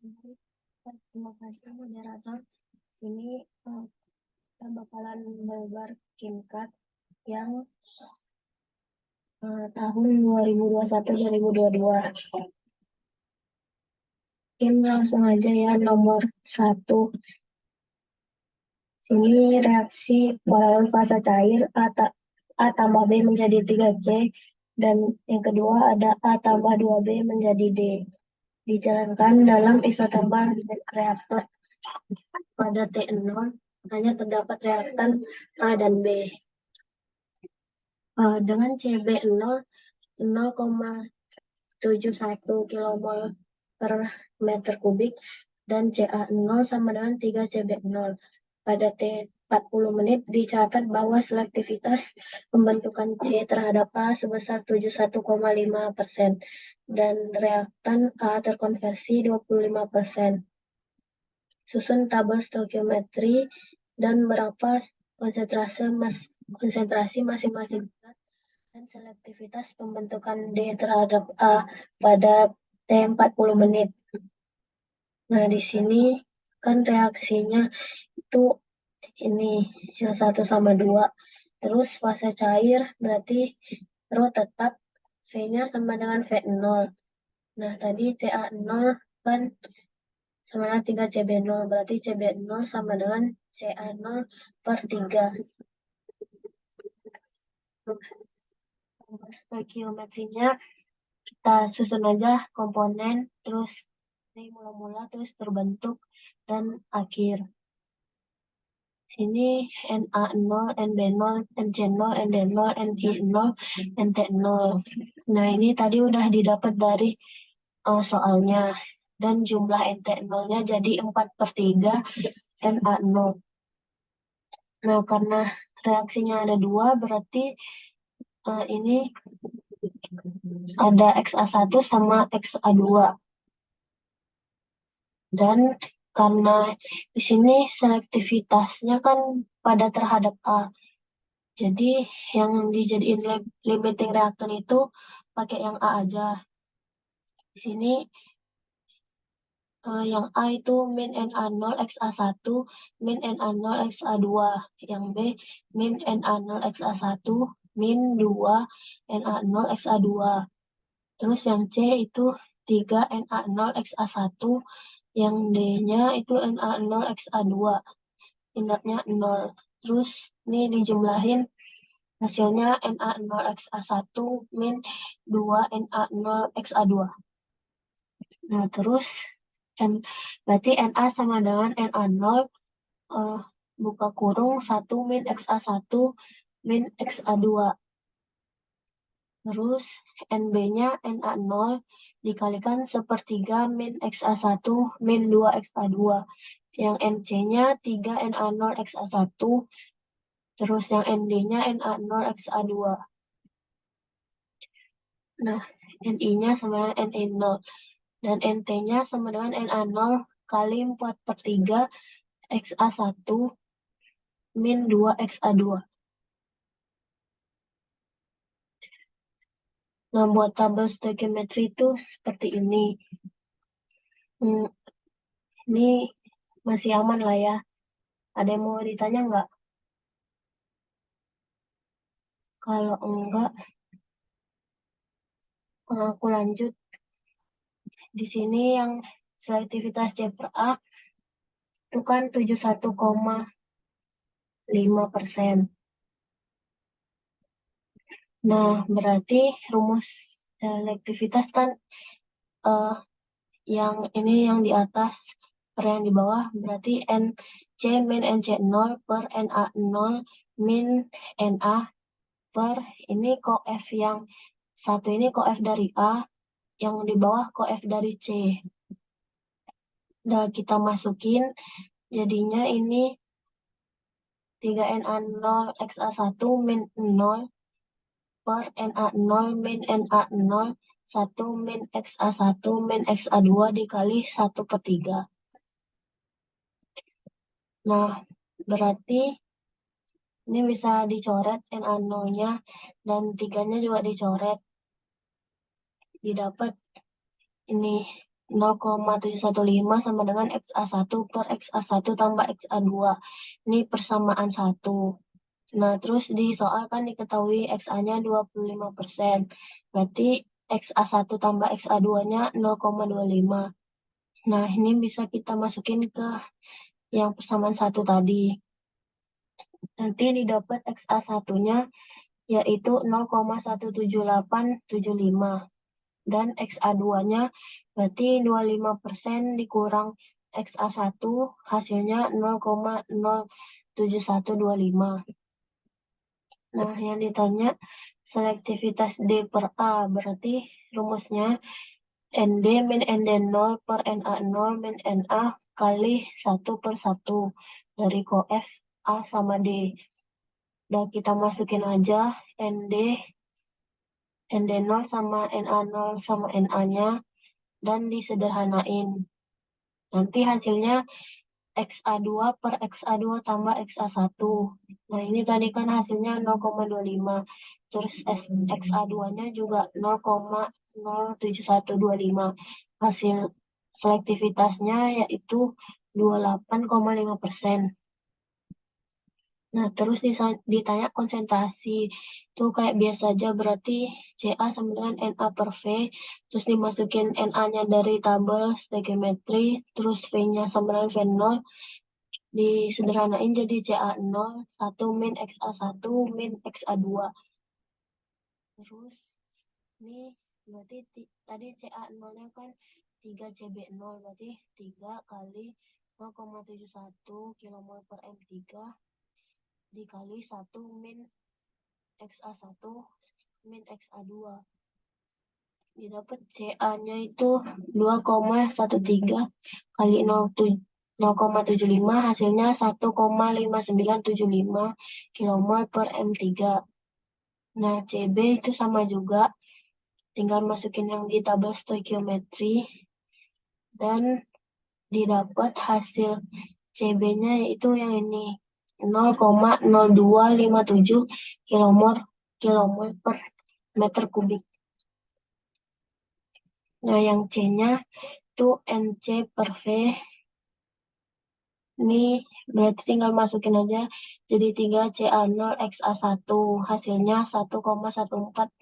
Terima kasih moderator. Ini kita bakalan melebar tingkat yang tahun 2021-2022. Mungkin langsung aja ya nomor 1. Sini reaksi polaron fasa cair A tambah B menjadi 3C, dan yang kedua ada A tambah 2B menjadi D. Dijalankan dalam isotermal reaktor. Pada T0 hanya terdapat reaktan A dan B. Dengan CB0 0,71 kmol per meter kubik dan Ca0 sama dengan 3 CB0. Pada T40 menit dicatat bahwa selektivitas pembentukan C terhadap A sebesar 71,5% dan reaktan A terkonversi 25%. Susun tabel stoikiometri dan berapa konsentrasi masing-masing zat dan selektivitas pembentukan D terhadap A pada T40 menit. Nah, di sini kan reaksinya itu ini yang 1 sama 2. Terus fase cair berarti rho tetap, V-nya sama dengan V0. Nah, tadi Ca0 kan sama dengan 3 CB0, berarti CB0 sama dengan Ca0 per 3. Stoikiometrinya kita susun aja komponen, terus ini mula-mula, terus terbentuk, dan akhir. Sini Na0, Nb0, Nc0, Nd0, Ni0, Nt0. Nah, ini tadi udah didapat dari soalnya. Dan jumlah Nt0-nya jadi 4/3 Na0. Nah, karena reaksinya ada 2, berarti ini ada XA1 sama XA2. Dan karena di sini selektivitasnya kan pada terhadap A. Jadi yang dijadiin limiting reactant itu pakai yang A aja. Di sini yang A itu min Na0 XA1, min Na0 XA2. Yang B min Na0 XA1, min 2 Na0 XA2. Terus yang C itu 3 Na0 XA1, yang D-nya itu Na0 XA2. Ingatnya 0. Terus ini dijumlahin hasilnya Na0 XA1 min 2 Na0 XA2. Nah, terus berarti Na sama dengan Na0 buka kurung 1 min XA1 min XA2. Terus NB-nya Na0 dikalikan 1/3 min XA1 min 2 XA2. Yang NC-nya 3 Na0 XA1. Terus yang ND-nya Na0 XA2. Nah, Ni-nya sama dengan Na0. Dan NT-nya sama dengan Na0 kali 4/3 XA1 min 2 XA2. Nah, buat tabel stoikiometri itu seperti ini. Ini masih aman lah ya. Ada yang mau ditanya nggak? Kalau enggak, aku lanjut. Di sini yang selektivitas C per A itu kan 71,5%. Nah, berarti rumus selektivitas kan yang ini yang di atas per yang di bawah, berarti NC min NC0 per Na0 min Na per ini koef yang satu ini koef dari A, yang di bawah koef dari C. Udah kita masukin, jadinya ini 3 Na0 XA1 min 0 per Na0 min Na0 1 min XA1 min XA2 dikali 1/3. Nah, berarti ini bisa dicoret Na0-nya dan 3-nya juga dicoret. Didapat ini 0,715 sama dengan XA1 per XA1 tambah XA2. Ini persamaan 1. Nah, terus di soal kan diketahui XA-nya 25%. Berarti XA1 tambah XA2-nya 0,25. Nah, ini bisa kita masukin ke yang persamaan 1 tadi. Nanti didapat XA1-nya yaitu 0,17875. Dan XA2-nya berarti 25% dikurang XA1 hasilnya 0,07125. Nah, yang ditanya selektivitas D per A, berarti rumusnya ND min ND0 per NA0 min NA kali 1 per 1 dari koef A sama D. Dan kita masukin aja ND0 sama NA0 sama NA-nya dan disederhanain. Nanti hasilnya XA2 per XA2 tambah XA1. Nah, ini tadi kan hasilnya 0,25. Terus XA2-nya juga 0,07125. Hasil selektivitasnya yaitu 28,5%. Nah, terus ditanya konsentrasi. Itu kayak biasa aja, berarti Ca sama dengan Na per V. Terus dimasukin Na-nya dari tabel stoichiometry. Terus V-nya sama dengan V0. Disederhanain jadi Ca0, 1 min XA1 min XA2. Terus, ini berarti tadi Ca0-nya kan 3Cb0. Berarti 3 kali 0,71 kmol per M3 dikali 1 min XA1 min XA2. Didapat Ca-nya itu 2,13 kali 0,75 hasilnya 1,5975 kmol per M3. Nah, Cb itu sama juga. Tinggal masukin yang di tabel stoikiometri. Dan didapat hasil Cb-nya yaitu yang ini. 0,0257 kmol per meter kubik. Nah, yang C-nya itu NC per V. Ini berarti tinggal masukin aja jadi 3 Ca0 XA1. Hasilnya 1,1422.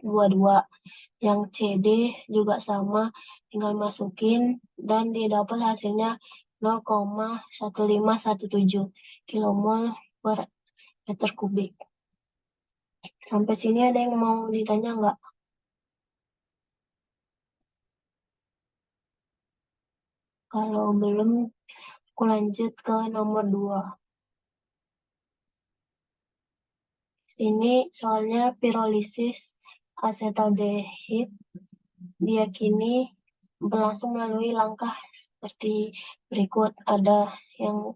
Yang CD juga sama, tinggal masukin dan didapat hasilnya 0,1517 kmol per meter kubik. Sampai sini ada yang mau ditanya nggak? Kalau belum, aku lanjut ke nomor 2. Sini soalnya pirolisis asetaldehid diyakini berlangsung melalui langkah seperti berikut. Ada yang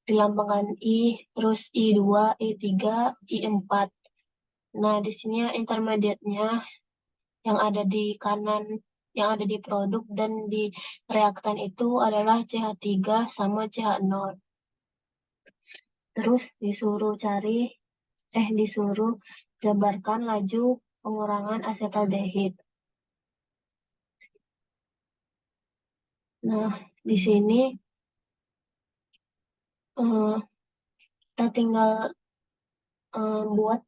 dilambangkan I, terus I2, I3, I4. Nah, di sini intermediate-nya yang ada di kanan, yang ada di produk dan di reaktan itu adalah CH3 sama CH0. Terus disuruh jabarkan laju pengurangan asetaldehid. Nah, di sini kita tinggal buat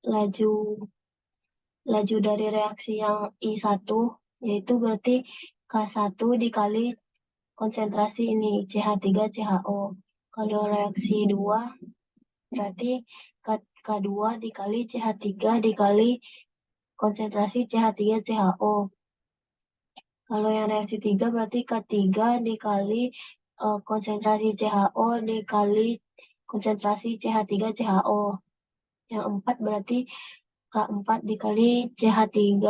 laju dari reaksi yang I1, yaitu berarti K1 dikali konsentrasi ini CH3CHO. Kalau reaksi 2 berarti K2 dikali CH3 dikali konsentrasi CH3CHO. Kalau yang reaksi 3 berarti K3 dikali konsentrasi CHO dikali konsentrasi CH3CHO. Yang 4 berarti K4 dikali CH3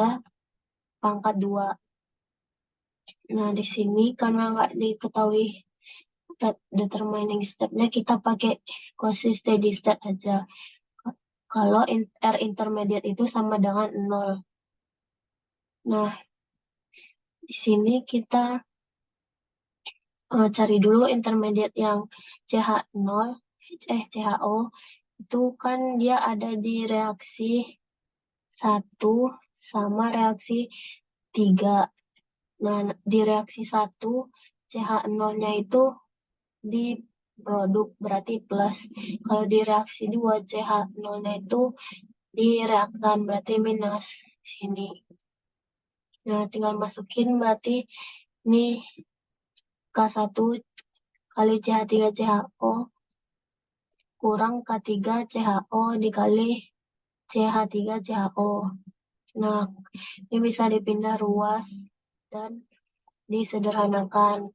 pangkat 2. Nah, di sini karena nggak diketahui determining step-nya, kita pakai quasi steady state aja. Kalau R intermediate itu sama dengan 0. Nah, di sini kita cari dulu intermediate yang CH0, CHO. Itu kan dia ada di reaksi 1 sama reaksi 3. Nah, di reaksi 1, CH0-nya itu di produk, berarti plus. Kalau di reaksi 2, CH0-nya itu di reaktan, berarti minus. Sini. Nah, tinggal masukin berarti ini K1 kali CH3CHO kurang K3CHO dikali CH3CHO. Nah, ini bisa dipindah ruas dan disederhanakan.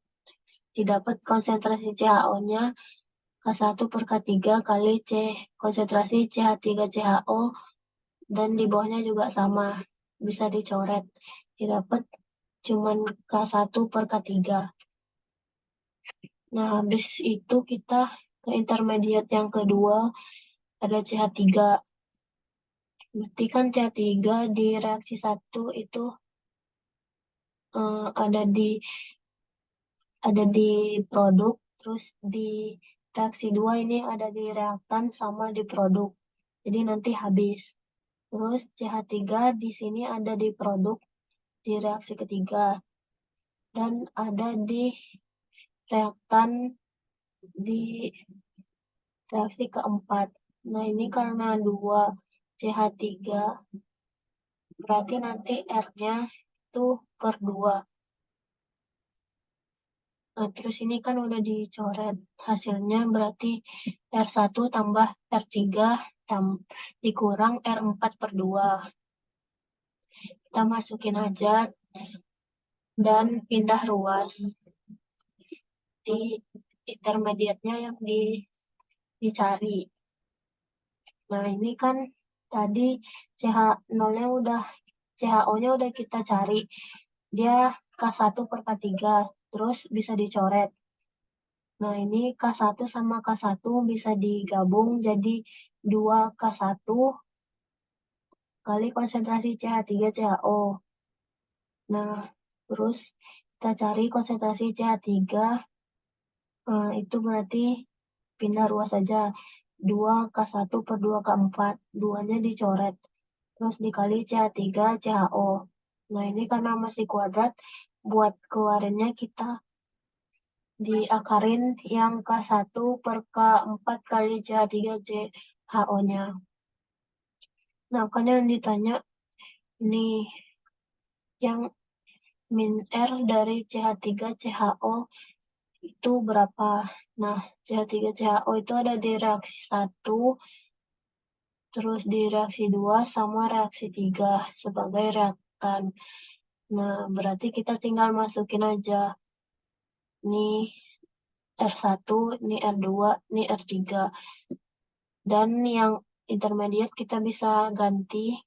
Didapat konsentrasi CHO-nya K1 per K3 kali konsentrasi CH3CHO dan di bawahnya juga sama. Bisa dicoret. Didapat cuman K1 per K3. Nah, habis itu kita ke intermediate yang kedua, ada CH3. Berarti kan CH3 di reaksi 1 itu ada di produk, terus di reaksi 2 ini ada di reaktan sama di produk. Jadi nanti habis. Terus CH3 di sini ada di produk di reaksi ketiga dan ada di reaktan di reaksi keempat. Nah, ini karena 2 CH3 berarti nanti R-nya itu per 2. Nah, terus ini kan udah dicoret. Hasilnya berarti R1 tambah R3 dikurang R4 per 2. Kita masukin aja dan pindah ruas. Di intermediate-nya yang dicari. Nah, ini kan tadi CH0-nya CHO-nya udah kita cari. Dia K1 per K3, terus bisa dicoret. Nah, ini K1 sama K1 bisa digabung jadi 2K1 kali konsentrasi CH3CHO. Nah, terus kita cari konsentrasi CH3, itu berarti pindah ruas saja. 2K1 per 2K4. 2-nya dicoret. Terus dikali CH3CHO. Nah, ini karena masih kuadrat, buat keluarinnya kita diakarin yang K1 per K4 kali CH3CHO-nya. Nah, kan yang ditanya ini yang min R dari CH3CHO itu berapa? Nah, CH3CHO itu ada di reaksi 1, terus di reaksi 2 sama reaksi 3 sebagai reaktan. Nah, berarti kita tinggal masukin aja. Ini R1, ini R2, ini R3. Dan yang intermediate kita bisa ganti.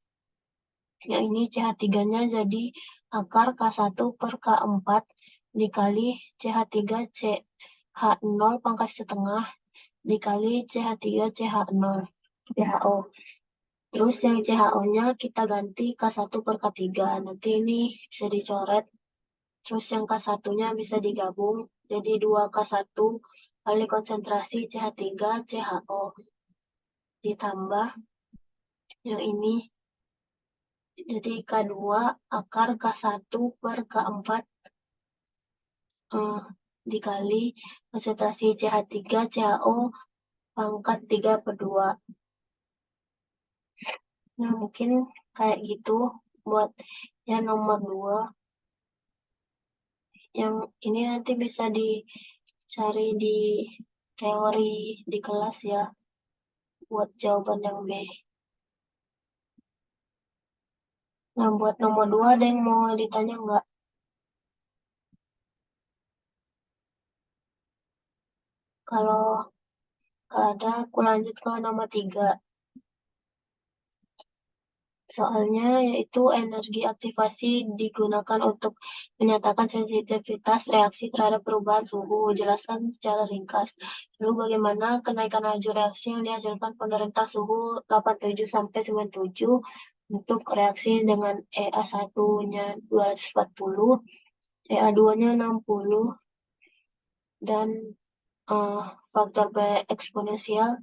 Yang ini CH3-nya jadi akar K1 per K4 dikali CH3CH0 pangkat setengah dikali CH3CH0 CHO. Terus yang CHO-nya kita ganti K1 per K3. Nanti ini bisa dicoret. Terus yang K1-nya bisa digabung. Jadi 2K1 kali konsentrasi CH3CHO. Ditambah yang ini. Jadi K2 akar K1 per K4 dikali konsentrasi CH3CHO pangkat 3 per 2. Nah, mungkin kayak gitu buat yang nomor 2. Yang ini nanti bisa dicari di teori di kelas ya, buat jawaban yang B. Nah, buat nomor 2 ada yang mau ditanya nggak? Kalau nggak ada, aku lanjut ke nomor 3. Soalnya yaitu energi aktivasi digunakan untuk menyatakan sensitivitas reaksi terhadap perubahan suhu. Jelaskan secara ringkas. Lalu bagaimana kenaikan laju reaksi yang dihasilkan pada rentang suhu 87 sampai 97 untuk reaksi dengan EA1-nya 240, EA2-nya 60, dan faktor eksponensial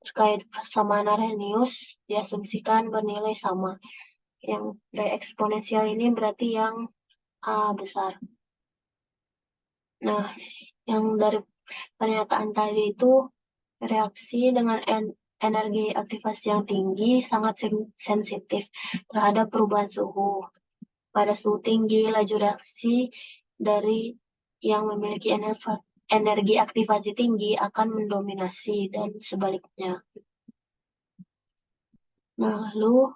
terkait persamaan Arrhenius diasumsikan bernilai sama. Yang eksponensial ini berarti yang A besar. Nah, yang dari pernyataan tadi itu reaksi dengan energi aktivasi yang tinggi sangat sensitif terhadap perubahan suhu. Pada suhu tinggi, laju reaksi dari yang memiliki energi aktivasi tinggi akan mendominasi dan sebaliknya. Nah, lalu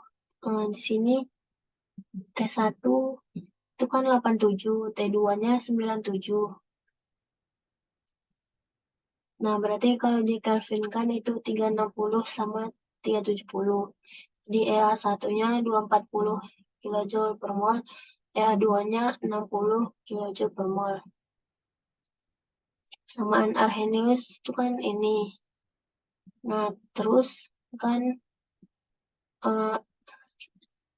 di sini T1 itu kan 87, T2-nya 97. Nah, berarti kalau di Kelvin kan itu 360 sama 370. Di EA1-nya 240 kilojoule per mol, EA2-nya 60 kilojoule per mol. Samaan Arrhenius itu kan ini. Nah, terus kan eh,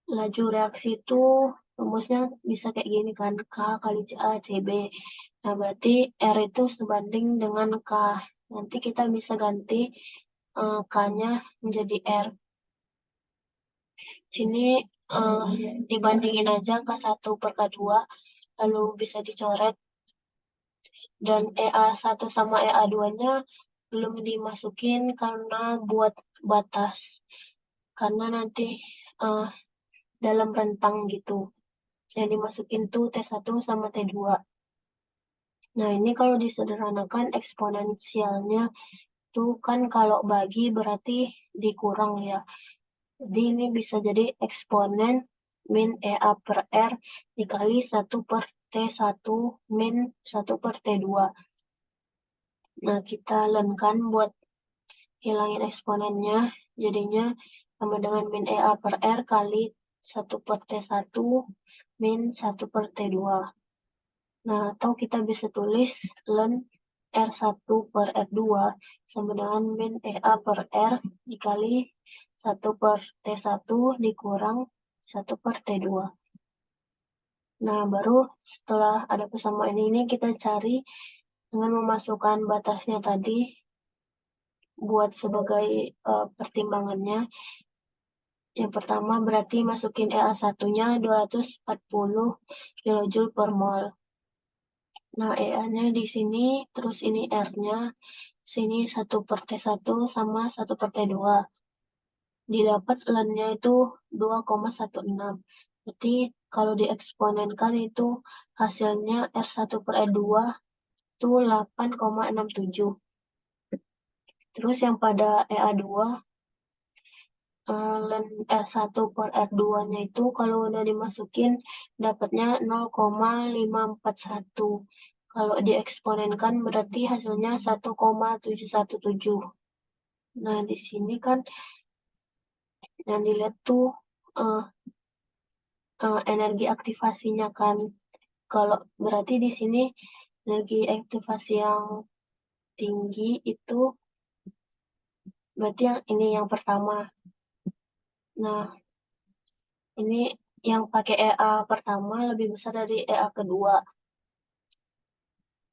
laju reaksi itu rumusnya bisa kayak gini kan, K kali A CB. Nah, berarti R itu sebanding dengan K. Nanti kita bisa ganti K-nya menjadi R. Sini dibandingin aja K1 per K2, lalu bisa dicoret. Dan EA1 sama EA2-nya belum dimasukin karena buat batas. Karena nanti dalam rentang gitu. Yang dimasukin tuh T1 sama T2. Nah, ini kalau disederhanakan eksponensialnya tuh kan kalau bagi berarti dikurang ya. Jadi ini bisa jadi eksponen min EA per R dikali 1 per T1 min 1 per T2. Nah, kita lenkan buat hilangin eksponennya. Jadinya sama dengan min EA per R kali 1 per T1 min 1 per T2. Nah, atau kita bisa tulis len R1 per R2 sama dengan min EA per R dikali 1 per T1 dikurang 1 per T2. Nah, baru setelah ada persamaan ini kita cari dengan memasukkan batasnya tadi buat sebagai pertimbangannya. Yang pertama berarti masukin EA1-nya 240 kilojoule per mol. Nah, EA-nya di sini, terus ini R-nya, sini 1 per T1 sama 1 per T2. Didapat Ln-nya itu 2,16. Jadi kalau dieksponenkan itu hasilnya R1 per R2 itu 8,67. Terus yang pada EA2, Ln R1 per R2-nya itu kalau udah dimasukin dapatnya 0,541. Kalau dieksponenkan berarti hasilnya 1,717. Nah, di sini kan yang dilihat tuh uh, energi aktivasinya kan. Kalau berarti di sini energi aktivasi yang tinggi itu berarti yang ini yang pertama. Nah, ini yang pakai EA pertama lebih besar dari EA kedua.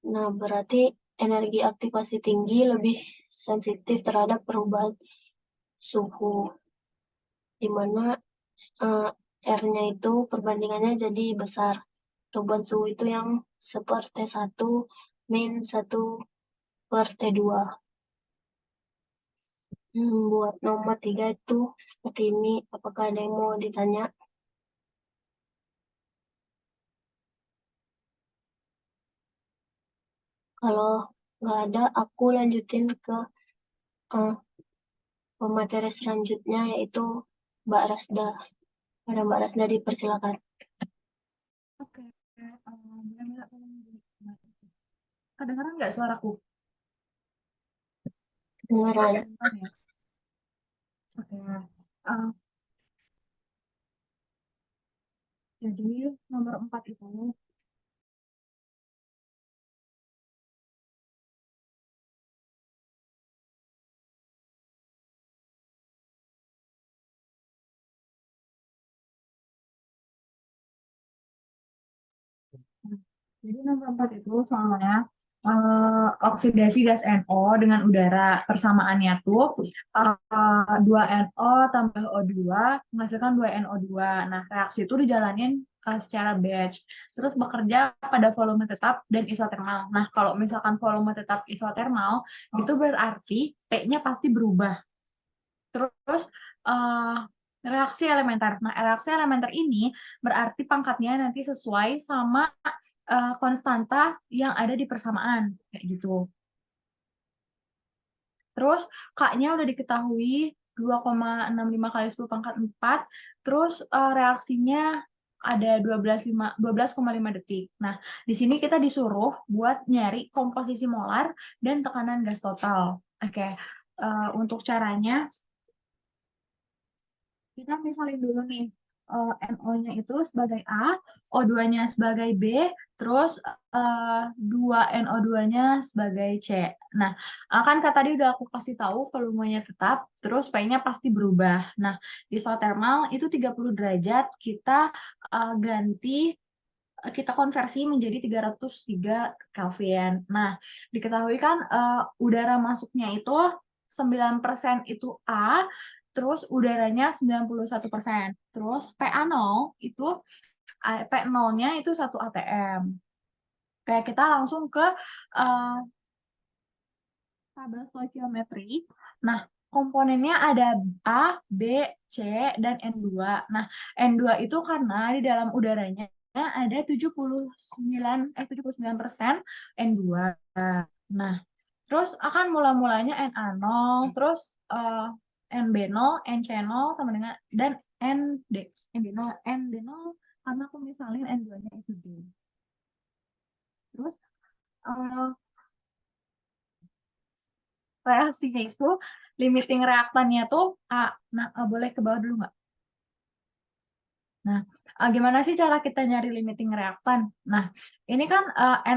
Nah, berarti energi aktivasi tinggi lebih sensitif terhadap perubahan suhu, di mana R-nya itu perbandingannya jadi besar. Perubahan suhu itu yang seperti T1 min 1 per T2. Buat nomor 3 itu seperti ini. Apakah ada yang mau ditanya? Kalau nggak ada, aku lanjutin ke uh, pemateri selanjutnya, yaitu Mbak Rasda. Ada Mbak Rasda, dipersilakan. Oke, Mila, kedengeran nggak suaraku? Kedengaran. Kedengeran ya? Oke. Uh, jadi nomor 4 itu jadi nomor 4 itu soalnya oksidasi gas NO dengan udara persamaannya tuh 2NO tambah O2 menghasilkan 2NO2. Nah, reaksi itu dijalanin secara batch. Terus bekerja pada volume tetap dan isotermal. Nah, kalau misalkan volume tetap isotermal, itu berarti P-nya pasti berubah. Terus eh, reaksi elementer. Nah, reaksi elementer ini berarti pangkatnya nanti sesuai sama konstanta yang ada di persamaan, kayak gitu. Terus K-nya udah diketahui 2,65 kali 10 pangkat 4. Terus reaksinya ada 12,5 detik. Nah, di sini kita disuruh buat nyari komposisi molar dan tekanan gas total. Oke, untuk caranya kita misalin dulu nih, NO-nya itu sebagai A, O2-nya sebagai B, terus 2NO2-nya sebagai C. Nah, kan tadi udah aku kasih tahu volumenya tetap, terus P-nya pasti berubah. Nah, isotermal itu 30 derajat, kita konversi menjadi 303 Kelvin. Nah, diketahui kan udara masuknya itu 9% itu A, terus udaranya 91%. Terus PA0 itu P0-nya itu 1 atm. Kayak kita langsung ke uh, tabel stoikiometri. Nah, komponennya ada A, B, C, dan N2. Nah, N2 itu karena di dalam udaranya ada 79% N2. Nah, terus akan mula-mulanya Na0, terus NB0, NC0 sama dengan dan ND. ND0 karena aku misalin N2-nya itu D. Terus eh, reaksinya itu limiting reaktannya tuh A. Nah, boleh ke bawah dulu nggak? Nah, gimana sih cara kita nyari limiting reaktan? Nah, ini kan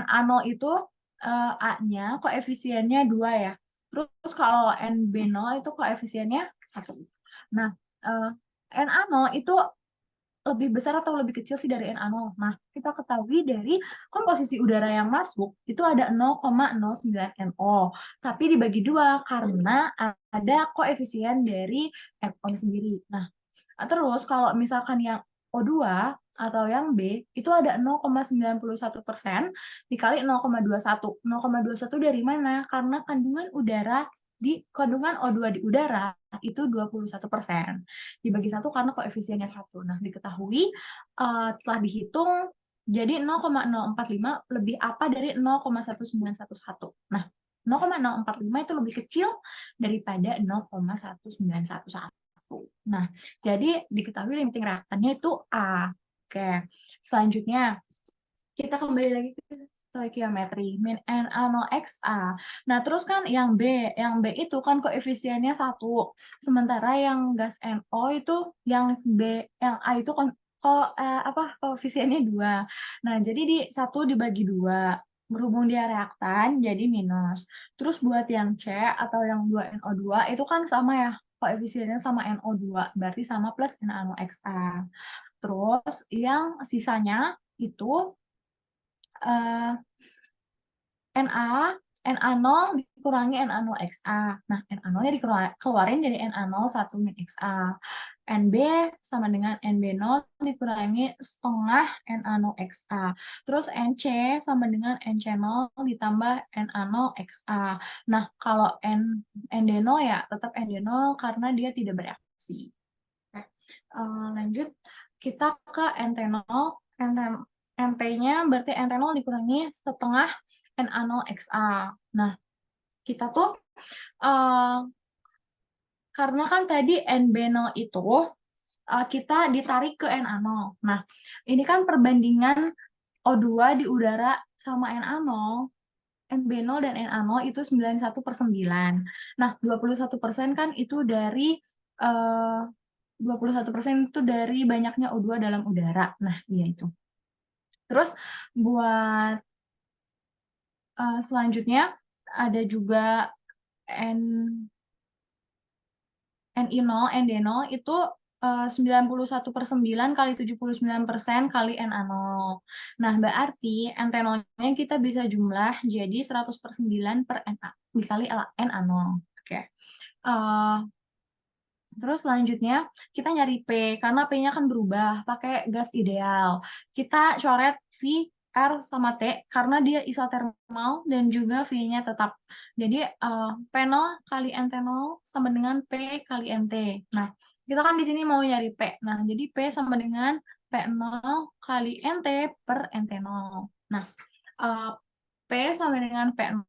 Na0 itu A-nya koefisiennya 2 ya. Terus kalau NB0 itu koefisiennya 1. Nah, uh, Na0 itu lebih besar atau lebih kecil sih dari Na0? Nah, kita ketahui dari komposisi udara yang masuk itu ada 0,09 NO. Tapi dibagi dua karena ada koefisien dari NO sendiri. Nah, terus kalau misalkan yang O2 atau yang B itu ada 0,91% dikali 0,21. 0,21 dari mana? Karena kandungan O2 di udara itu 21%. Dibagi satu karena koefisiennya 1. Nah, diketahui telah dihitung jadi 0,045 lebih apa dari 0,1911. Nah, 0,045 itu lebih kecil daripada 0,1911. Nah, jadi diketahui limiting reaktannya itu A. Oke, selanjutnya kita kembali lagi ke stoikiometri min Na0xa. Nah, terus kan yang B itu kan koefisiennya 1. Sementara yang gas NO itu yang A itu kan koefisiennya 2. Nah, jadi 1 dibagi 2. Berhubung dia reaktan jadi minus. Terus buat yang C atau yang 2NO2 itu kan sama ya, koefisiennya sama NO2, berarti sama plus Na0xa. Terus yang sisanya itu eh, Na, Na0 dikurangi Na0xa. Nah, Na0-nya dikeluarin jadi Na0 min xa. NB sama dengan NB0 dikurangi setengah Na0xa. Terus NC sama dengan NC0 ditambah Na0xa. Nah, kalau ND0 ya tetap ND0 karena dia tidak bereaksi. Oke. Lanjut, kita ke NT0. NT-nya berarti NT0 dikurangi setengah Na0xa. Nah, kita tuh karena kan tadi NB0 itu kita ditarik ke Na0. Nah, ini kan perbandingan O2 di udara sama Na0. NB0 dan Na0 itu 91/9. Nah, 21% kan itu dari 21% itu dari banyaknya O2 dalam udara. Nah, iya itu. Terus buat selanjutnya ada juga N NI0, ND0 itu 91/9 kali 79% kali Na0. Nah, berarti NT0-nya kita bisa jumlah jadi 100/9 per Na dikali Na0. Oke. Terus selanjutnya kita nyari P, karena P-nya kan berubah, pakai gas ideal. Kita coret V, R, sama T, karena dia isotermal dan juga V-nya tetap. Jadi P0 kali NT0 sama dengan P kali NT. Nah, kita kan di sini mau nyari P. Nah, jadi P sama dengan P0 kali NT per NT0. Nah, eh, P sama dengan P0.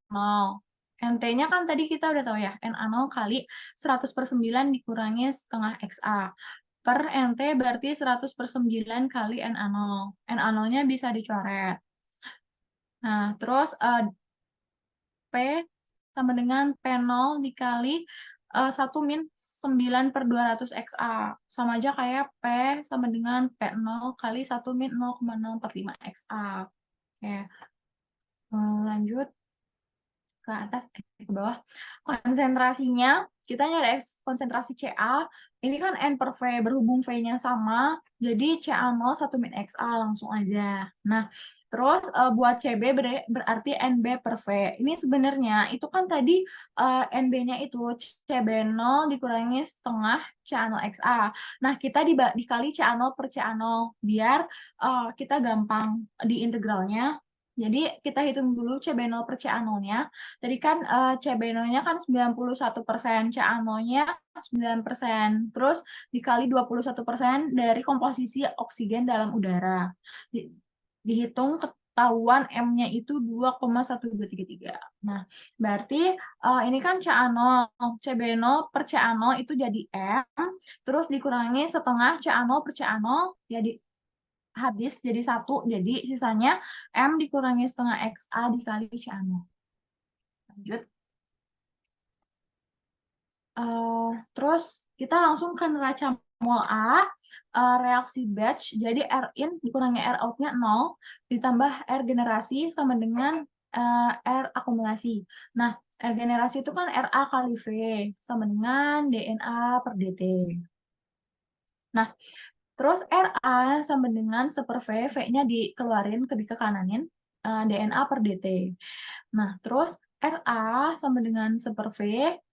NT-nya kan tadi kita udah tahu ya, Na0 kali 100/9 dikurangi setengah XA. Per NT berarti 100/9 kali Na0. Na0-nya bisa dicoret. Nah, terus P sama dengan P0 dikali 1 min 9/200 XA. Sama aja kayak P sama dengan P0 kali 1 min 0,045 XA. Oke, lanjut ke atas, ke bawah. Konsentrasinya, kita nyari konsentrasi Ca, ini kan N per V, berhubung V-nya sama, jadi Ca0 1 min Xa langsung aja. Nah, terus buat Cb berarti Nb per V. Ini sebenarnya, itu kan tadi Nb-nya itu Cb0 dikurangi setengah Ca0 Xa. Nah, kita dikali Ca0 per Ca0, biar kita gampang di integralnya. Jadi kita hitung dulu CB0 per CA0-nya. Tadi kan CB0-nya kan 91%, CA0-nya 9%. Terus dikali 21% dari komposisi oksigen dalam udara. Dihitung ketahuan M-nya itu 2,1233. Nah, berarti ini kan CA0, CB0 per CA0 itu jadi M, terus dikurangi setengah CA0 per CA0, jadi habis jadi 1, jadi sisanya M dikurangi setengah XA dikali CA0. Lanjut. Terus kita langsung ke neraca mol A, reaksi batch, jadi R in dikurangi R out-nya 0, ditambah R generasi sama dengan R akumulasi. Nah, R generasi itu kan RA kali V, sama dengan DNA per DT. Nah, terus RA sama dengan seper V, V-nya dikeluarin, dikekananin, DNA per DT. Nah, terus RA sama dengan seper V,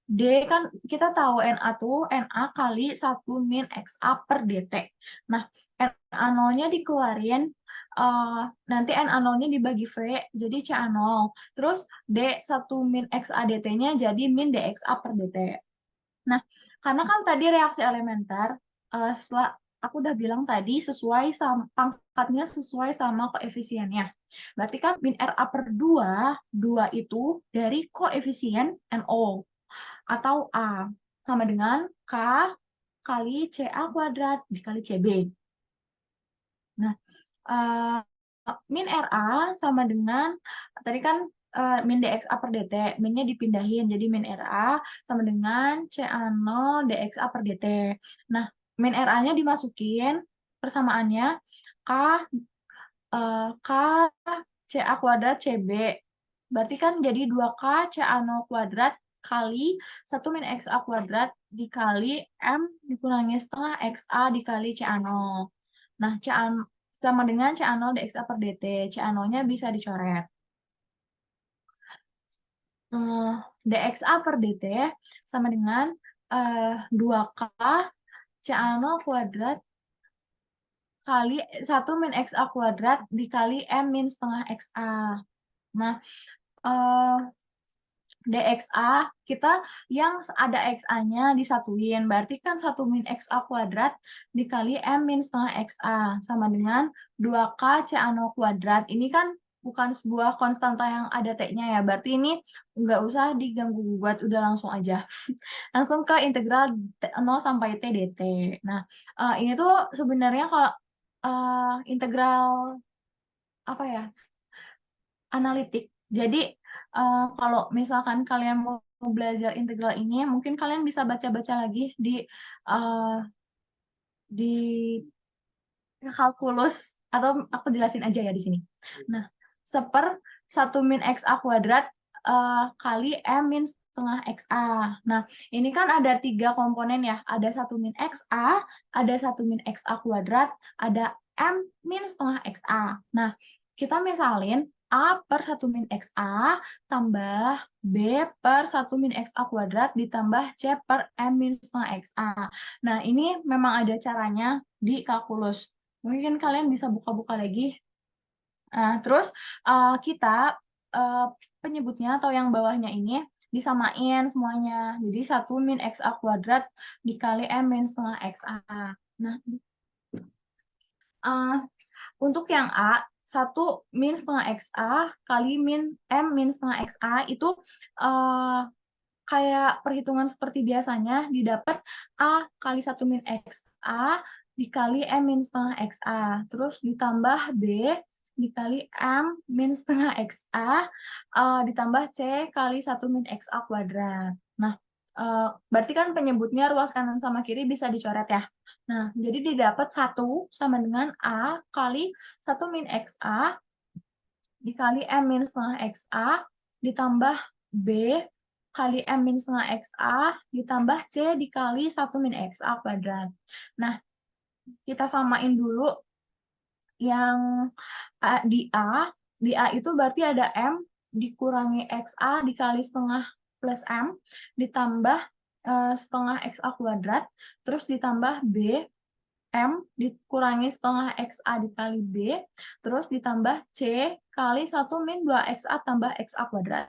D kan kita tahu NA tuh NA kali 1 min XA per DT. Nah, NA0-nya dikeluarin, nanti NA0-nya dibagi V, jadi CA0. Terus D 1 min XA DT-nya jadi min DXA per DT. Nah, karena kan tadi reaksi elementer, setelah aku udah bilang tadi sesuai sama pangkatnya sesuai sama koefisiennya. Berarti kan min RA per 2, 2 itu dari koefisien NO atau A sama dengan K kali CA kuadrat dikali CB. Nah, min RA sama dengan tadi kan min DXA per DT, minnya dipindahin jadi min RA sama dengan CA0 DXA per DT. Nah, min RA-nya dimasukin persamaannya K K CA kuadrat CB. Berarti kan jadi 2K CA0 kuadrat kali 1 min XA kuadrat dikali M dikurangi setengah XA dikali CA0. Nah, CA0 sama dengan CA0 dXA per DT. CA0-nya bisa dicoret. dXA per DT sama dengan 2K CA0 kuadrat kali 1 min XA kuadrat dikali M min setengah XA. Nah, DXA kita yang ada XA-nya disatuin. Berarti kan 1 min XA kuadrat dikali M min setengah XA sama dengan 2K CA0 kuadrat. Ini kan bukan sebuah konstanta yang ada T-nya ya. Berarti ini nggak usah diganggu-gugat, udah langsung aja. Langsung ke integral 0 sampai T dt. Nah, ini tuh sebenarnya kalau integral apa ya? Analitik. Jadi kalau misalkan kalian mau belajar integral ini, mungkin kalian bisa baca-baca lagi di kalkulus, atau aku jelasin aja ya di sini. Nah, seper 1 min XA kuadrat kali M min setengah XA. Nah, ini kan ada 3 komponen ya. Ada 1 min XA, ada 1 min XA kuadrat, ada M min setengah XA. Nah, kita misalin A per 1 min XA tambah B per 1 min XA kuadrat ditambah C per M min setengah XA. Nah, ini memang ada caranya di kalkulus. Mungkin kalian bisa buka-buka lagi. Terus kita penyebutnya atau yang bawahnya ini disamain semuanya. Jadi 1 min XA kuadrat dikali M min setengah XA. Nah, untuk yang A, 1 min setengah XA kali M min setengah XA itu kayak perhitungan seperti biasanya, didapat A kali 1 min XA dikali M min setengah XA. Terus ditambah B dikali M min setengah XA ditambah C kali 1 min XA kuadrat. Nah, berarti kan penyebutnya ruas kanan sama kiri bisa dicoret ya. Nah, jadi didapat 1 sama dengan A kali 1 min XA dikali M min setengah XA ditambah B kali M min setengah XA ditambah C dikali 1 min XA kuadrat. Nah, kita samain dulu yang di A. Di A itu berarti ada M dikurangi XA dikali setengah plus M ditambah setengah XA kuadrat, terus ditambah B M dikurangi setengah XA dikali B, terus ditambah C kali 1 min 2XA tambah XA kuadrat.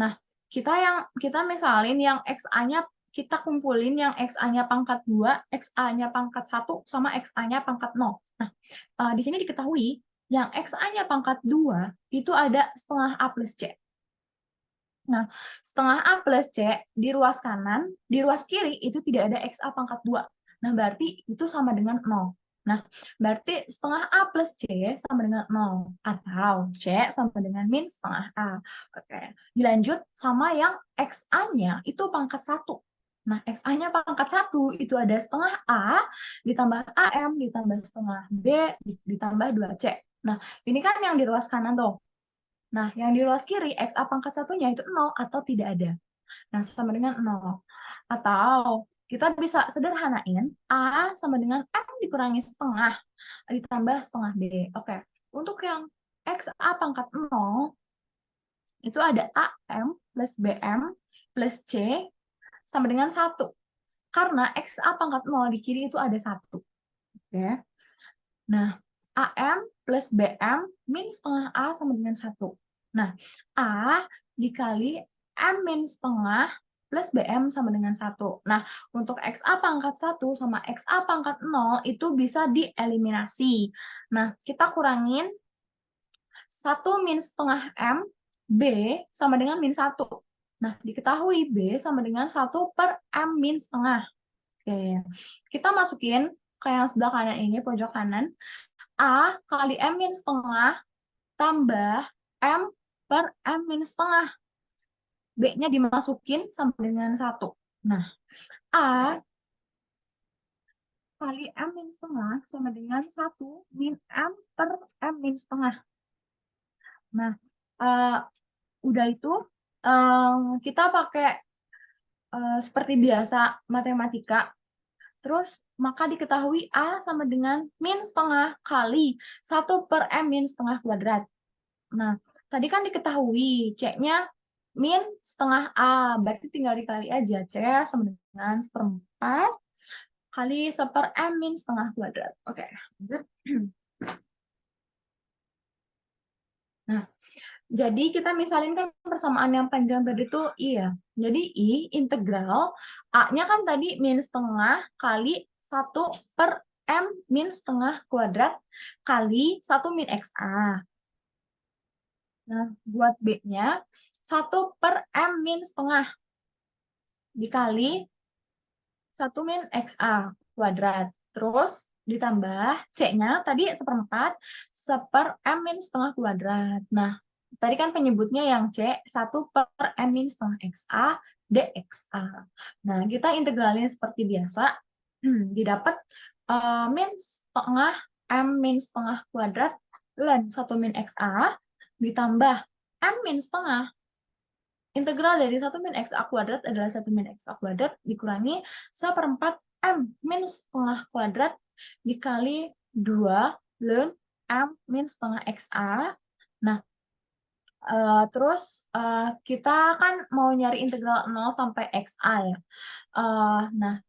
Nah, kita misalin yang XA-nya, kita kumpulin yang XA-nya pangkat 2, XA-nya pangkat 1, sama XA-nya pangkat 0. Nah, di sini diketahui yang XA-nya pangkat 2 itu ada setengah A plus C. Nah, setengah A plus C di ruas kanan, di ruas kiri itu tidak ada XA pangkat 2. Nah, berarti itu sama dengan 0. Nah, berarti setengah A plus C sama dengan 0. Atau C sama dengan min setengah A. Oke. Dilanjut sama yang XA-nya itu pangkat 1. Nah, XA-nya pangkat 1 itu ada setengah A, ditambah AM, ditambah setengah B, ditambah 2C. Nah, ini kan yang di ruas kanan tuh. Nah, yang di ruas kiri, XA pangkat 1-nya itu 0 atau tidak ada. Nah, sama dengan 0. Atau kita bisa sederhanain, A sama dengan M dikurangi setengah, ditambah setengah B. Oke, untuk yang XA pangkat 0, itu ada AM plus BM plus C sama dengan 1. Karena XA pangkat 0 di kiri itu ada 1. Oke. Nah, AM plus BM min setengah A sama dengan 1. Nah, A dikali M min setengah plus BM sama dengan 1. Nah, untuk XA pangkat 1 sama XA pangkat 0 itu bisa dieliminasi. Nah, kita kurangin 1 min setengah M, B sama dengan min 1. Nah, diketahui B sama dengan 1 per M min setengah. Oke, kita masukin ke yang sebelah kanan ini, pojok kanan. A kali M min setengah tambah M per M min setengah. B-nya dimasukin sama dengan 1. Nah, A kali M min setengah sama dengan 1 min M per M min setengah. Nah, udah itu kita pakai seperti biasa matematika. Terus, maka diketahui A sama dengan min setengah kali 1 per M min setengah kuadrat. Nah, tadi kan diketahui C-nya min setengah A, berarti tinggal dikali aja. C sama dengan 1/4 kali 1 per M min setengah kuadrat. Oke. Nah, jadi kita misalin kan persamaan yang panjang tadi tuh I ya. Jadi I integral A-nya kan tadi min setengah kali 1 per M min setengah kuadrat kali 1 min XA. Nah, buat B-nya 1 per M min setengah dikali 1 min XA kuadrat. Terus ditambah C-nya tadi 1/4 per M min setengah kuadrat. Nah, tadi kan penyebutnya yang C 1 per M min setengah XA dXA. Nah, kita integralnya seperti biasa. Didapat min setengah M min setengah kuadrat dan 1 min XA ditambah M min setengah. Integral dari 1 min XA kuadrat adalah 1 min XA kuadrat dikurangi 1/4 M min setengah kuadrat dikali 2 ln M min setengah XA. Nah, Terus kita kan mau nyari integral 0 sampai XA ya. Nah,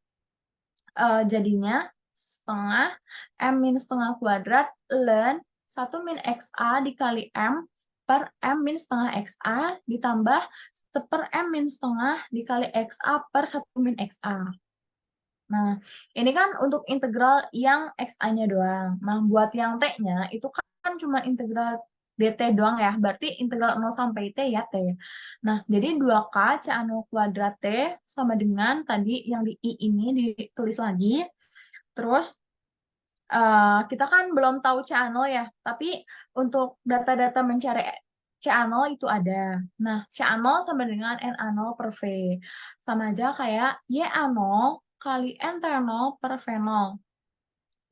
jadinya setengah M min setengah kuadrat ln 1 min XA dikali M per M min setengah XA ditambah 1 M min setengah dikali XA per 1 min XA. Nah, ini kan untuk integral yang XA-nya doang. Nah, buat yang T-nya itu kan cuma integral dt doang ya. Berarti integral 0 sampai T ya T. Nah, jadi 2K CA0 kuadrat T sama dengan tadi yang di I ini ditulis lagi. Terus kita kan belum tahu CA0 ya. Tapi untuk data-data mencari CA0 itu ada. Nah, CA0 sama dengan NA0 per V. Sama aja kayak YA0 kali NT0 per V0.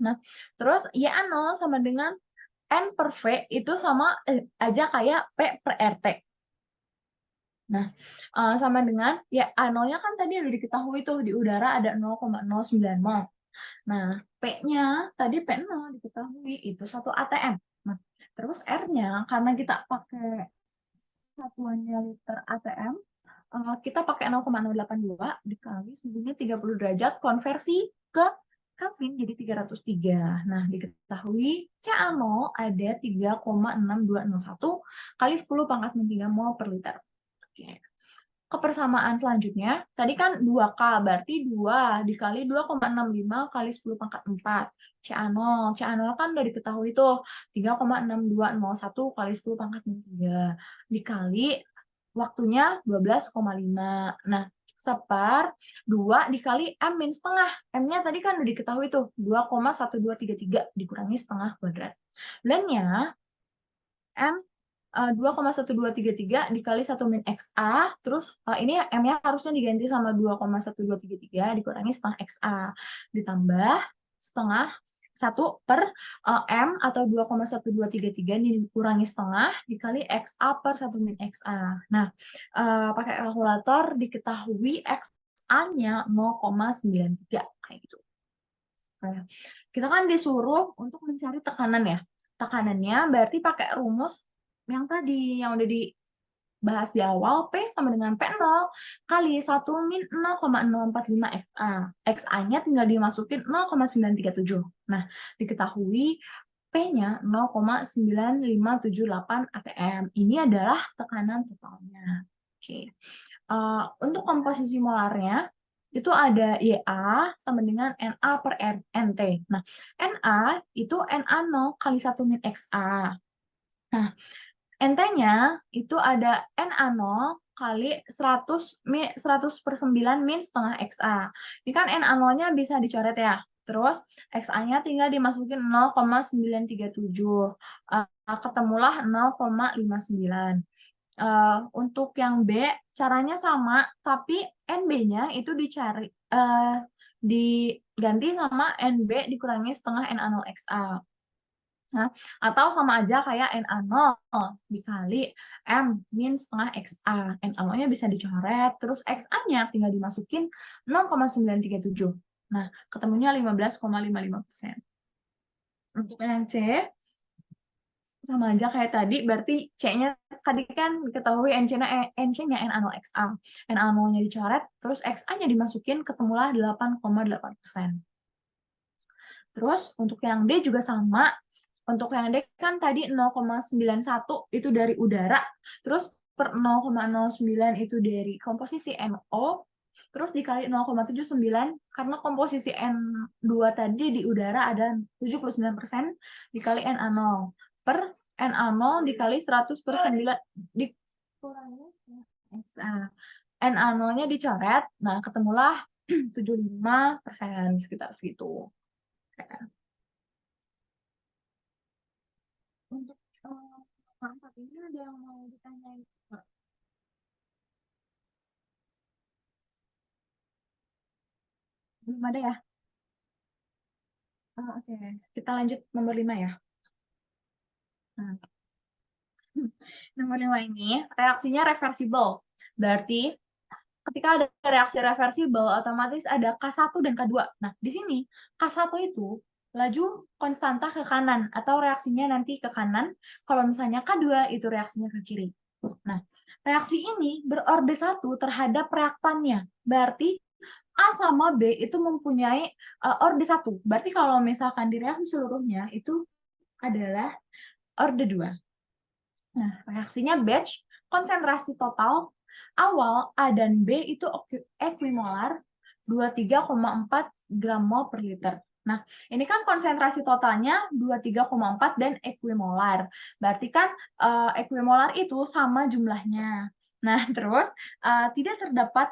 Nah, terus YA0 sama dengan N per V itu sama aja kayak P per RT. Nah, sama dengan YA0-nya kan tadi udah diketahui tuh di udara ada 0,09 mol. Nah, P-nya tadi P0 diketahui itu 1 atm. Nah, terus R-nya karena kita pakai satuannya liter atm, kita pakai 0,082 dikali suhunya 30 derajat konversi ke Kelvin jadi 303. Nah, diketahui CA0 ada 3,6201 kali 10 pangkat min 3 mol per liter. Oke. Kepersamaan selanjutnya, tadi kan 2K, berarti 2 dikali 2,65 kali 10 pangkat 4. CA0. CA0 kan udah diketahui tuh, 3,6201 kali 10 pangkat 3. Dikali waktunya 12,5. Nah, separ 2 dikali M min setengah. M-nya tadi kan udah diketahui tuh, 2,1233 dikurangi setengah kuadrat. Lainnya, M 2,1233 dikali 1 min XA, terus ini M-nya harusnya diganti sama 2,1233 dikurangi setengah XA, ditambah setengah 1 per M atau 2,1233 dikurangi setengah dikali XA per 1 min XA. Nah, pakai kalkulator diketahui XA-nya 0,93 kayak gitu. Nah, kita kan disuruh untuk mencari tekanan ya. Tekanannya berarti pakai rumus yang tadi yang udah dibahas di awal, P sama dengan P0 kali 1 min 0,045 XA. XA-nya tinggal dimasukin 0,937. Nah, diketahui P-nya 0,9578 atm. Ini adalah tekanan totalnya. Oke. Untuk komposisi molarnya, itu ada YA sama dengan NA per NT. Nah, NA itu NA0 kali 1 min XA. Nah, NT-nya itu ada NA0 kali 100 per 9 min setengah XA. Ini kan NA0-nya bisa dicoret ya. Terus XA-nya tinggal dimasukin 0,937. Ketemulah 0,59. Untuk yang B, caranya sama, tapi NB-nya itu dicari, diganti sama NB dikurangi setengah NA0XA. Nah, atau sama aja kayak NA0 dikali M min setengah XA. NA0-nya bisa dicoret, terus XA-nya tinggal dimasukin 0,937. Nah, ketemunya 15,55%. Untuk yang C, sama aja kayak tadi, berarti C-nya tadi kan diketahui NC-nya NA0XA. NA0-nya dicoret, terus XA-nya dimasukin, ketemulah 8,8%. Terus untuk yang D juga sama. Untuk yang D kan tadi 0,91 itu dari udara, terus per 0,09 itu dari komposisi NO, terus dikali 0,79 karena komposisi N2 tadi di udara ada 79% dikali NA0 per NA0 dikali 100 per 9 dikurangi NA0-nya dicoret, nah ketemulah 75% sekitar segitu. Untuk manfaat ini ada yang mau ditanyain? Belum ada ya? Oke. Kita lanjut nomor 5 ya. Nah. Nomor 5 ini reaksinya reversible. Berarti ketika ada reaksi reversible, otomatis ada K1 dan K2. Nah, di sini K1 itu laju konstanta ke kanan atau reaksinya nanti ke kanan. Kalau misalnya K2 itu reaksinya ke kiri. Nah, reaksi ini berorde 1 terhadap reaktannya. Berarti A sama B itu mempunyai orde 1. Berarti kalau misalkan di reaksi seluruhnya itu adalah orde 2. Nah, reaksinya batch, konsentrasi total awal A dan B itu equimolar 23,4 gram mol per liter. Nah, ini kan konsentrasi totalnya 23,4 dan equimolar. Berarti kan equimolar itu sama jumlahnya. Nah, terus tidak terdapat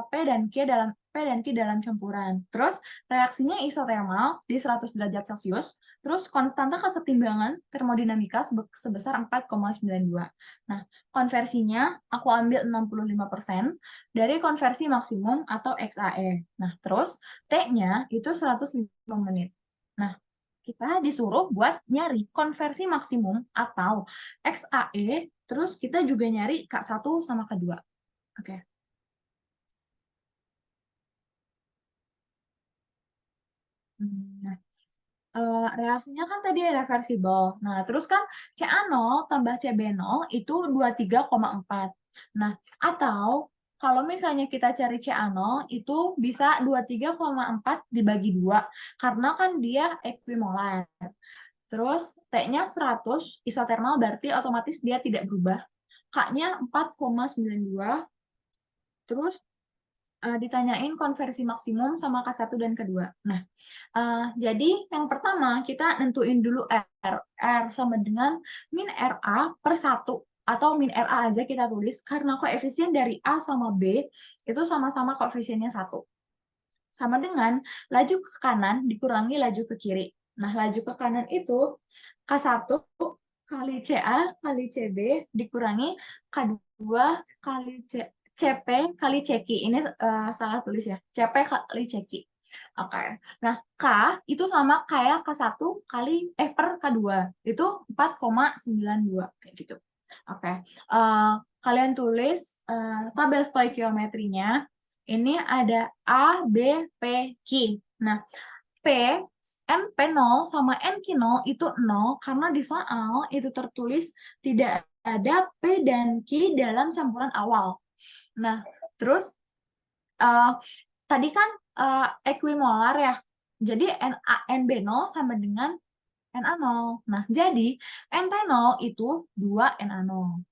P dan Q dalam campuran. Terus reaksinya isotermal di 100 derajat Celcius. Terus konstanta kesetimbangan termodinamika sebesar 4,92. Nah, konversinya aku ambil 65% dari konversi maksimum atau XAE. Nah, terus T-nya itu 105 menit. Nah, kita disuruh buat nyari konversi maksimum atau XAE, terus kita juga nyari K1 sama K2. Oke. Nah, reaksinya kan tadi reversible. Nah, terus kan CA0 tambah CB0 itu 23,4. Nah, atau kalau misalnya kita cari CA0 itu bisa 23,4 dibagi 2 karena kan dia equimolar. Terus T-nya 100 isotermal berarti otomatis dia tidak berubah. K-nya 4,92. Terus ditanyain konversi maksimum sama K1 dan K2. Nah, jadi yang pertama kita nentuin dulu R. R sama dengan min RA per 1. Atau min RA aja kita tulis, karena koefisien dari A sama B itu sama-sama koefisiennya 1. Sama dengan laju ke kanan dikurangi laju ke kiri. Nah, laju ke kanan itu K1 kali CA kali CB dikurangi K2 kali CP kali CQ. Ini salah tulis ya. CP kali CQ. Oke. Nah, K itu sama kayak K1 kali per K2. Itu 4,92 kayak gitu. Oke. Kalian tulis tabel stoikiometrinya. Ini ada A, B, P, Q. Nah, P, NP0 sama NQ0 itu 0 karena di soal itu tertulis tidak ada P dan Q dalam campuran awal. Nah, terus tadi kan equimolar ya. Jadi NB0 sama dengan Na0. Nah, jadi NT0 itu 2 Na0.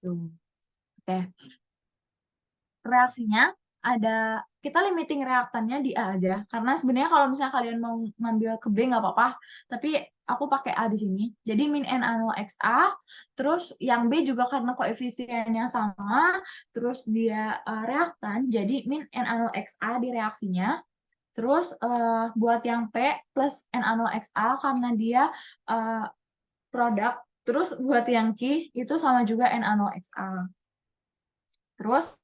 Tuh. Oke. Reaksinya ada kita limiting reaktannya di A aja karena sebenarnya kalau misalnya kalian mau ngambil ke B nggak apa-apa tapi aku pakai A di sini jadi min Na0XA terus yang B juga karena koefisiennya sama terus dia reaktan jadi min Na0XA di reaksinya terus buat yang P plus Na0XA karena dia produk terus buat yang Q itu sama juga Na0XA terus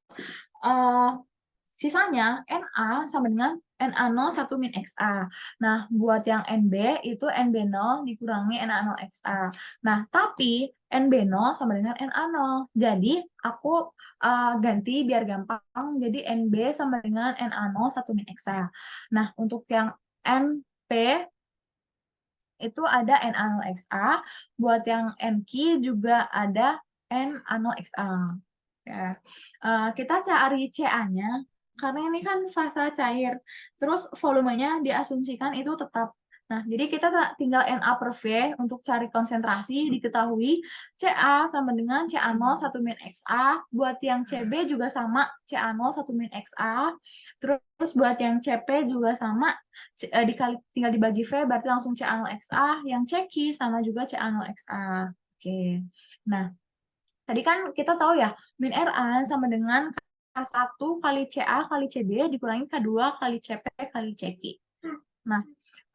sisanya Na sama dengan Na0 1 min XA. Nah, buat yang NB itu NB0 dikurangi Na0XA. Nah, tapi NB0 sama dengan Na0. Jadi, aku ganti biar gampang. Jadi, NB sama dengan Na0 1 min XA. Nah, untuk yang NP itu ada Na0XA. Buat yang NQ juga ada Na0XA. Ya. Kita cari CA-nya, karena ini kan fasa cair. Terus volumenya diasumsikan itu tetap. Nah, jadi kita tinggal Na per V untuk cari konsentrasi, diketahui CA sama dengan CA0 1 min XA. Buat yang CB juga sama, CA0 1 min XA. Terus buat yang CP juga sama, tinggal dibagi V, berarti langsung CA0 XA. Yang CQ sama juga CA0 XA. Oke. Nah, tadi kan kita tahu ya, min RA sama dengan K1 kali CA kali CB dikurangi K2 kali CP kali CQ. Nah,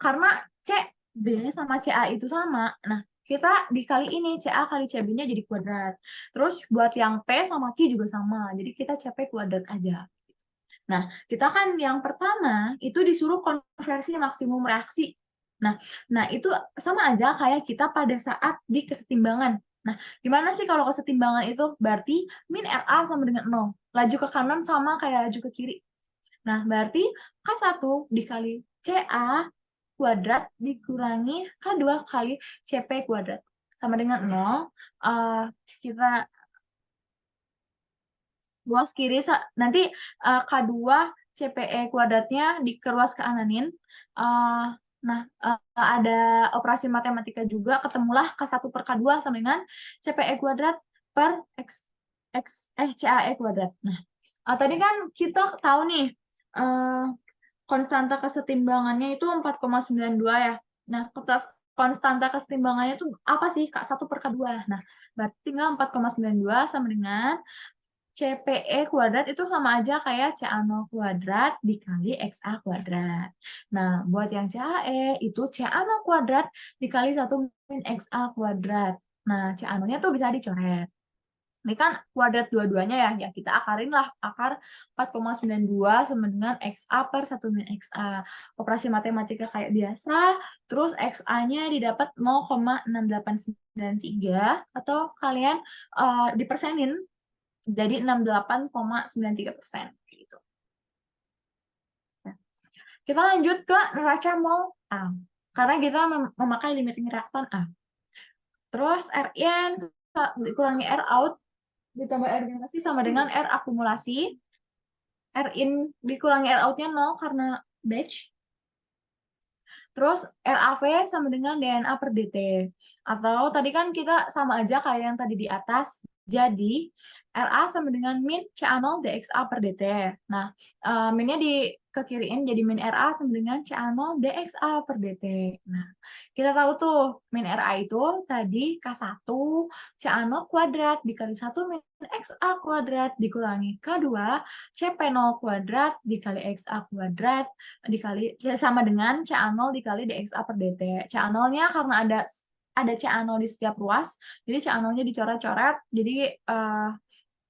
karena CB sama CA itu sama, nah kita dikali ini CA kali CB-nya jadi kuadrat. Terus buat yang P sama Q juga sama, jadi kita CP kuadrat aja. Nah, kita kan yang pertama itu disuruh konversi maksimum reaksi. Nah, itu sama aja kayak kita pada saat di kesetimbangan. Nah, gimana sih kalau kesetimbangan itu? Berarti min RA sama dengan 0. Laju ke kanan sama kayak laju ke kiri. Nah, berarti K1 dikali CA kuadrat dikurangi K2 kali CP kuadrat. Sama dengan 0. Kita Ruas kiri, nanti K2 CPE kuadratnya dikeluas ke kananin. Nah, ada operasi matematika juga, ketemulah K1 per K2 sama dengan CPE kuadrat per CAE kuadrat. Nah, tadi kan kita tahu nih, eh, konstanta kesetimbangannya itu 4,92 ya. Nah, konstanta kesetimbangannya itu apa sih? K1 per K2. Nah, berarti tinggal 4,92 sama dengan CPE kuadrat itu sama aja kayak CA0 kuadrat dikali XA kuadrat. Nah, buat yang CAE itu CA0 kuadrat dikali 1 min XA kuadrat. Nah, CA0-nya tuh bisa dicoret. Ini kan kuadrat dua-duanya ya, ya kita akarin lah. Akar 4,92 sama dengan XA per 1 min XA. Operasi matematika kayak biasa, terus XA-nya didapat 0,6893, atau kalian dipersenin jadi 68,93%. Gitu. Nah, kita lanjut ke neraca mol A. Karena kita memakai limiting reaktan A. Terus RIN dikurangi R out ditambah R generasi sama dengan R akumulasi. R in dikurangi R out-nya 0 karena batch. Terus RAV sama dengan DNA per DT. Atau tadi kan kita sama aja kayak yang tadi di atas. Jadi RA sama dengan min CA0 DXA per DT. Nah, minnya dikekiriin jadi min RA sama dengan CA0 DXA per DT. Nah, kita tahu tuh min RA itu tadi K1 CA0 kuadrat dikali 1 min XA kuadrat dikurangi K2 CP0 kuadrat dikali XA kuadrat dikali sama dengan CA0 dikali DXA per DT. CA0-nya karena ada CA0 di setiap ruas, jadi CA0-nya dicoret-coret, jadi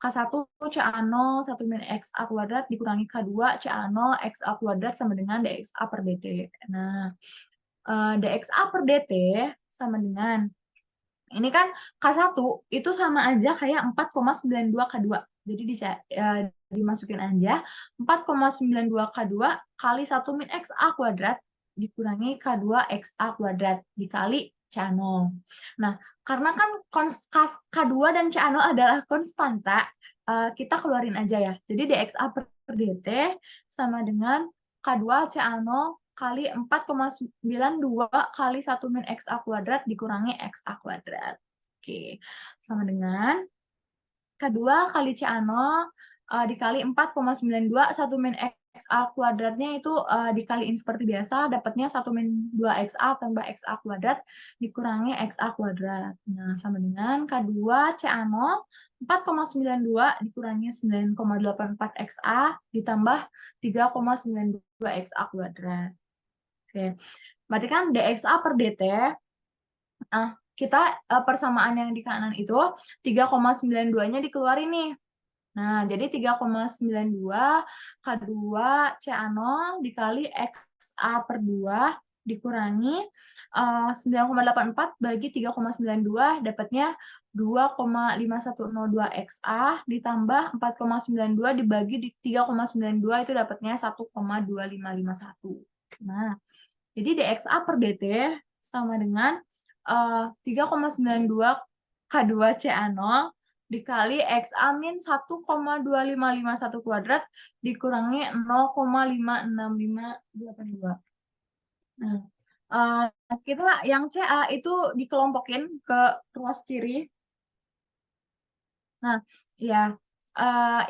K1 CA0 1 min XA kuadrat dikurangi K2 CA0 XA kuadrat sama dengan DXA per DT. Nah, DXA per DT sama dengan, ini kan K1 itu sama aja kayak 4,92 K2. Jadi dimasukin aja 4,92 K2 kali 1 min XA kuadrat dikurangi K2 XA kuadrat dikali C0. Nah, karena kan K2 dan C0 adalah konstanta, kita keluarin aja ya. Jadi DXA per DT sama dengan K2 C0 kali 4,92 kali 1 min XA kuadrat dikurangi XA kuadrat. Oke, sama dengan K2 kali C0 dikali 4,92, 1 min XA kuadratnya itu dikaliin seperti biasa, dapatnya 1 min 2XA tambah XA kuadrat dikurangi XA kuadrat. Nah, sama dengan K2 C0 4,92 dikurangi 9,84 XA ditambah 3,92 XA kuadrat. Oke, berarti kan DXA per DT, kita persamaan yang di kanan itu 3,92-nya dikeluarin nih. Nah, jadi 3,92 K2 CA0 dikali XA per 2 dikurangi 9,84 bagi 3,92 dapatnya 2,5102 XA ditambah 4,92 dibagi di 3,92 itu dapatnya 1,2551. Nah, jadi DXA per DT sama dengan 3,92 K2 CA0 dikali XA min 1,2551 kuadrat dikurangi 0,56582. Nah, kita yang CA itu dikelompokin ke ruas kiri. Nah, ya,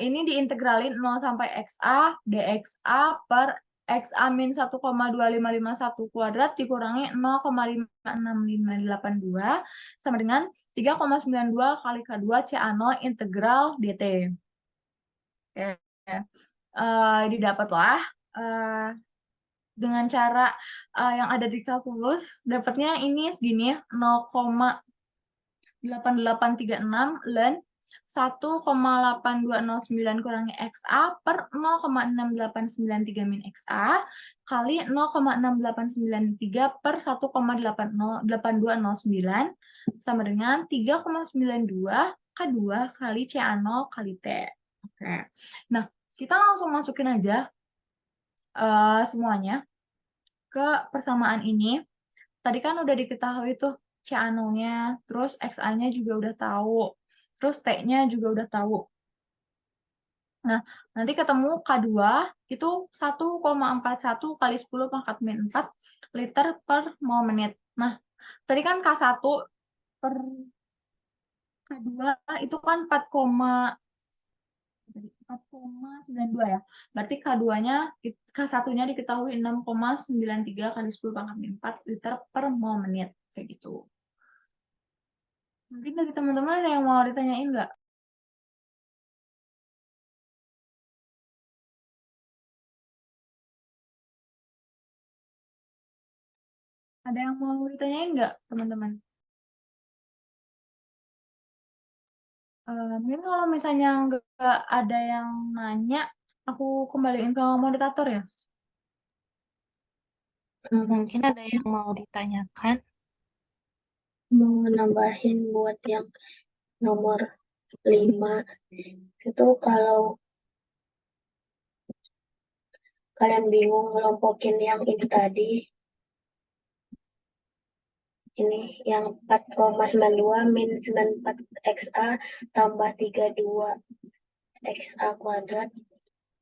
ini diintegralin 0 sampai XA, DXA per XA min 1,2551 kuadrat dikurangi 0,56582 sama dengan 3,92 kali K2 CA0 integral DT. Oke. Didapatlah dengan cara yang ada di kalkulus, dapatnya ini segini 0,8836 ln 1,8209 kurangi XA per 0,6893 min XA kali 0,6893 per 1,8209 sama dengan 3,92 K2 kali CA0 kali T. Oke. Nah, kita langsung masukin aja semuanya ke persamaan ini. Tadi kan udah diketahui tuh CA0-nya, terus XA-nya juga udah tahu. Terus T-nya juga udah tahu. Nah, nanti ketemu K2 itu 1,41 kali 10 pangkat min 4 liter per mol menit. Nah, tadi kan K1 per K2 itu kan 4,92 ya. Berarti K2-nya, K1-nya diketahui 6,93 kali 10 pangkat min 4 liter per mol menit. Kayak gitu. Mungkin dari teman-teman ada yang mau ditanyain nggak? Ada yang mau ditanyain nggak, teman-teman? Mungkin kalau misalnya nggak ada yang nanya, aku kembaliin ke moderator ya. Mungkin ada yang mau ditanyakan. Mau nambahin buat yang nomor 5 itu kalau kalian bingung ngelompokin yang ini tadi, ini yang 4,92 min 94 XA tambah 32 XA kuadrat,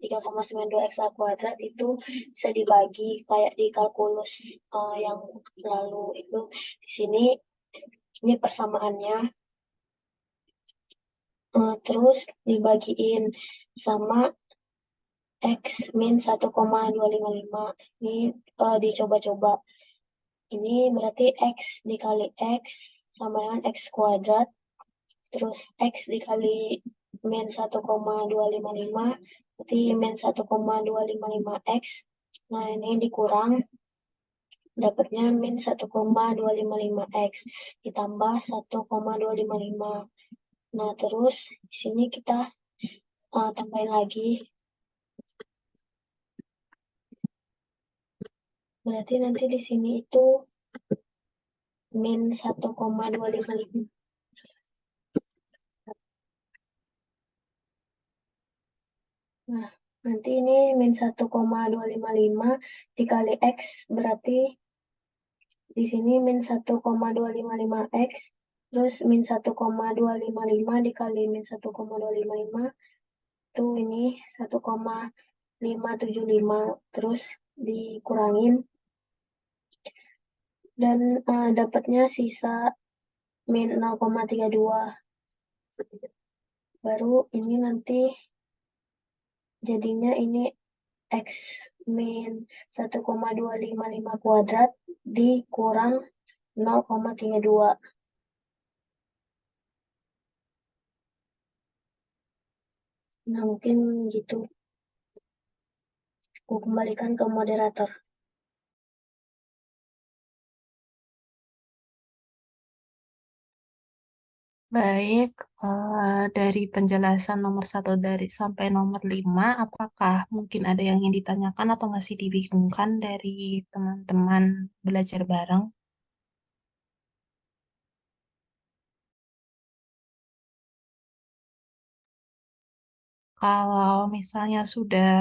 3,92 XA kuadrat itu bisa dibagi kayak di kalkulus yang lalu itu. Di sini ini persamaannya, terus dibagiin sama X min 1,255. Ini dicoba-coba. Ini berarti X dikali X sama dengan X kuadrat. Terus X dikali min 1,255. Berarti min 1,255 X. Nah, ini dikurang. Dapatnya min 1,255 X. Ditambah 1,255. Nah, terus di sini kita tambahin lagi. Berarti nanti di sini itu min 1,255. Nah, nanti ini min 1,255 dikali X, berarti di sini min 1,255 X, terus min 1,255 dikali min 1,255, itu ini 1,575, terus dikurangin, dan dapatnya sisa min 0,32. Baru ini nanti jadinya ini X min 1,255 kuadrat dikurang 0,32. Nah, mungkin gitu. Aku kembalikan ke moderator. Baik, dari penjelasan nomor 1 dari sampai nomor 5, apakah mungkin ada yang ingin ditanyakan atau masih dibingungkan dari teman-teman belajar bareng? Kalau misalnya sudah